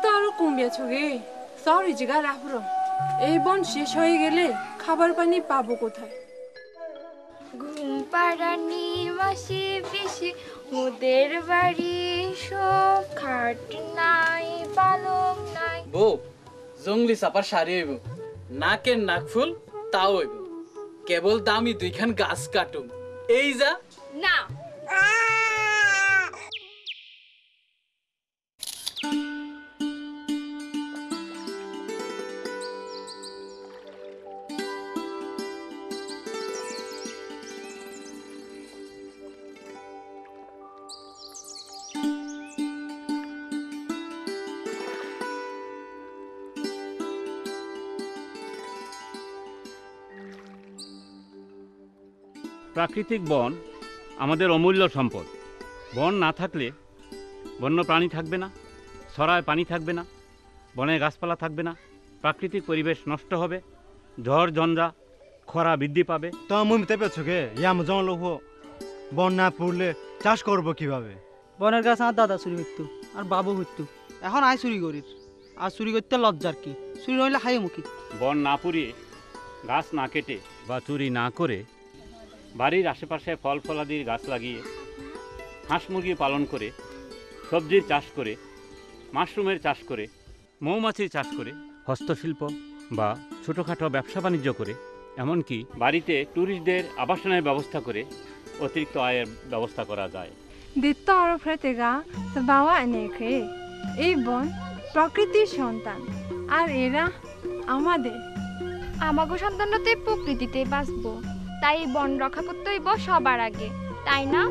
তো আরো কমিয়েছ গে সরি জিগা রাখো এই বন শেষ হয়ে গেলে খাবার পানি পাবো কোথায় ঘুম পাড়ানি মাসি পিসি ওদের বাড়ি সব খাট নাই পালং নাই বউ জঙ্গলি চাপার সারি হইব নাকের নাক ফুল তাও হইব কেবল দামি দুইখান গাছ কাটুম এই যা না প্রাকৃতিক বন আমাদের অমূল্য সম্পদ বন না থাকলে বন্য প্রাণী থাকবে না ছড়ায় পানি থাকবে না বনে গাছপালা থাকবে না প্রাকৃতিক পরিবেশ নষ্ট হবে ঝড় ঝঞ্ঝা খরা বৃদ্ধি পাবে তো মুমিতে পেছো কে ইয়াম জঙ্গল বন না পড়লে চাষ করবো কিভাবে বনের গাছ আমার দাদা চুরি করতো আর বাবু হইতো এখন আয় চুরি করিস আর চুরি করতে লজ্জার কি চুরি হইলে হাই মুখি বন না পুড়িয়ে গাছ না কেটে বা চুরি না করে বাড়ির আশেপাশে ফল ফলাদির গাছ লাগিয়ে হাঁস মুরগি পালন করে সবজির চাষ করে মাশরুমের চাষ করে মৌমাছির চাষ করে হস্তশিল্প বা ছোটোখাটো ব্যবসা বাণিজ্য করে এমনকি বাড়িতে ট্যুরিস্টদের আবাসনের ব্যবস্থা করে অতিরিক্ত আয়ের ব্যবস্থা করা যায় দিত্য আরো ফ্রেতেগা তো বাবা এনেকে এই বন প্রকৃতির সন্তান আর এরা আমাদের আমাগো সন্তানতে প্রকৃতিতে বাঁচবো তাই বন রক্ষা করতে হইব সবার আগে তাই না